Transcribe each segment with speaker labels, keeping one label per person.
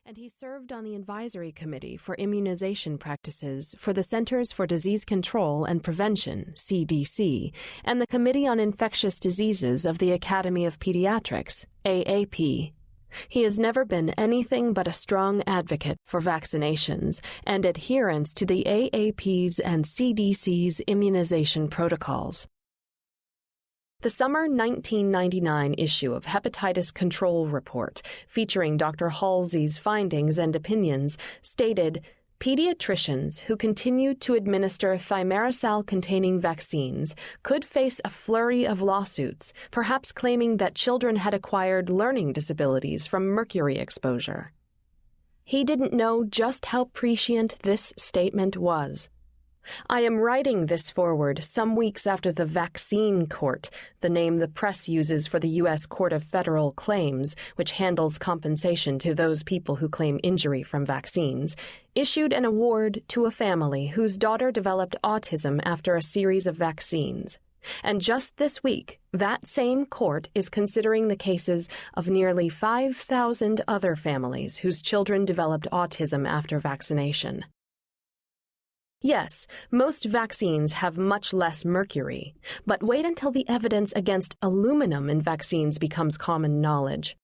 Speaker 1: and he served on the advisory committee for immunization practices for the Centers for Disease Control and Prevention, CDC, and the Committee on Infectious Diseases of the Academy of Pediatrics, AAP. He has never been anything but a strong advocate for vaccinations and adherence to the AAP's and CDC's immunization protocols. The summer 1999 issue of Hepatitis Control Report, featuring Dr. Halsey's findings and opinions, stated, "Pediatricians who continue to administer thimerosal-containing vaccines could face a flurry of lawsuits, perhaps claiming that children had acquired learning disabilities from mercury exposure." He didn't know just how prescient this statement was. I am writing this forward some weeks after the Vaccine Court, the name the press uses for the U.S. Court of Federal Claims, which handles compensation to those people who claim injury from vaccines, issued an award to a family whose daughter developed autism after a series of vaccines. And just this week, that same court is considering the cases of nearly 5,000 other families whose children developed autism after vaccination. Yes, most vaccines have much less mercury, but wait until the evidence against aluminum in vaccines becomes common knowledge.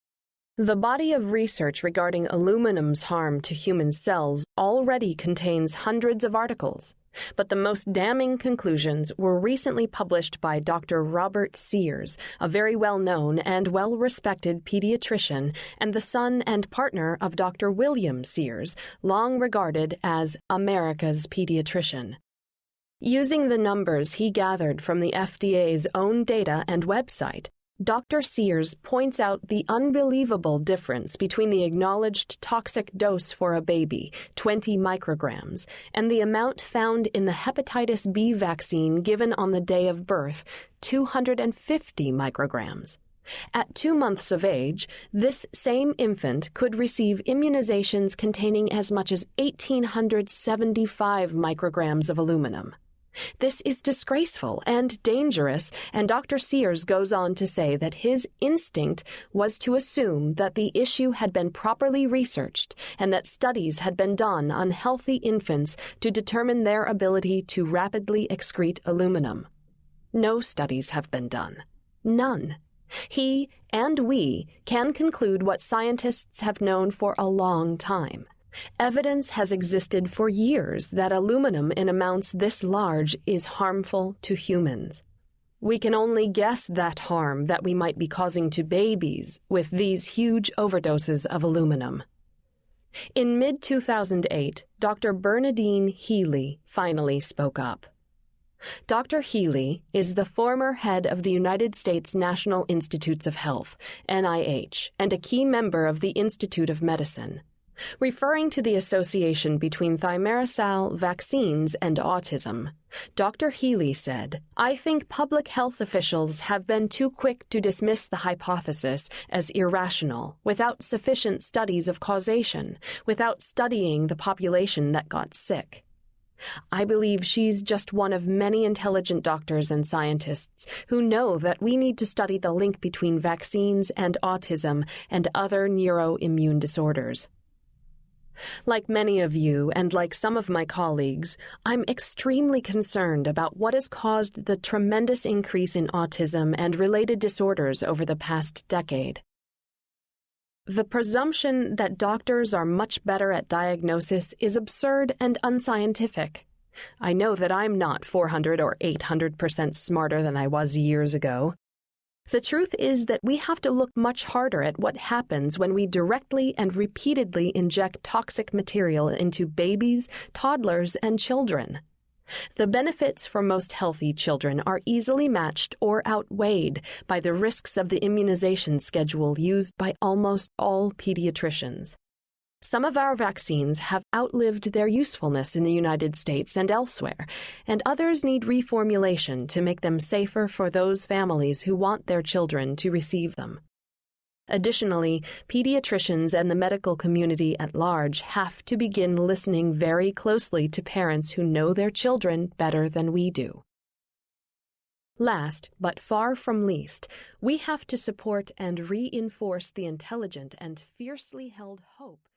Speaker 1: The body of research regarding aluminum's harm to human cells already contains hundreds of articles, but the most damning conclusions were recently published by Dr. Robert Sears, a very well-known and well-respected pediatrician and the son and partner of Dr. William Sears, long regarded as America's pediatrician. Using the numbers he gathered from the FDA's own data and website, Dr. Sears points out the unbelievable difference between the acknowledged toxic dose for a baby, 20 micrograms, and the amount found in the hepatitis B vaccine given on the day of birth, 250 micrograms. At 2 months of age, this same infant could receive immunizations containing as much as 1,875 micrograms of aluminum. This is disgraceful and dangerous, and Dr. Sears goes on to say that his instinct was to assume that the issue had been properly researched and that studies had been done on healthy infants to determine their ability to rapidly excrete aluminum. No studies have been done. None. He and we can conclude what scientists have known for a long time. Evidence has existed for years that aluminum in amounts this large is harmful to humans. We can only guess that harm that we might be causing to babies with these huge overdoses of aluminum. In mid-2008, Dr. Bernadine Healy finally spoke up. Dr. Healy is the former head of the United States National Institutes of Health, NIH, and a key member of the Institute of Medicine. Referring to the association between thimerosal vaccines and autism, Dr. Healy said, "I think public health officials have been too quick to dismiss the hypothesis as irrational without sufficient studies of causation, without studying the population that got sick." I believe she's just one of many intelligent doctors and scientists who know that we need to study the link between vaccines and autism and other neuroimmune disorders. Like many of you and like some of my colleagues, I'm extremely concerned about what has caused the tremendous increase in autism and related disorders over the past decade. The presumption that doctors are much better at diagnosis is absurd and unscientific. I know that I'm not 400 or 800% smarter than I was years ago. The truth is that we have to look much harder at what happens when we directly and repeatedly inject toxic material into babies, toddlers, and children. The benefits for most healthy children are easily matched or outweighed by the risks of the immunization schedule used by almost all pediatricians. Some of our vaccines have outlived their usefulness in the United States and elsewhere, and others need reformulation to make them safer for those families who want their children to receive them. Additionally, pediatricians and the medical community at large have to begin listening very closely to parents who know their children better than we do. Last, but far from least, we have to support and reinforce the intelligent and fiercely held hope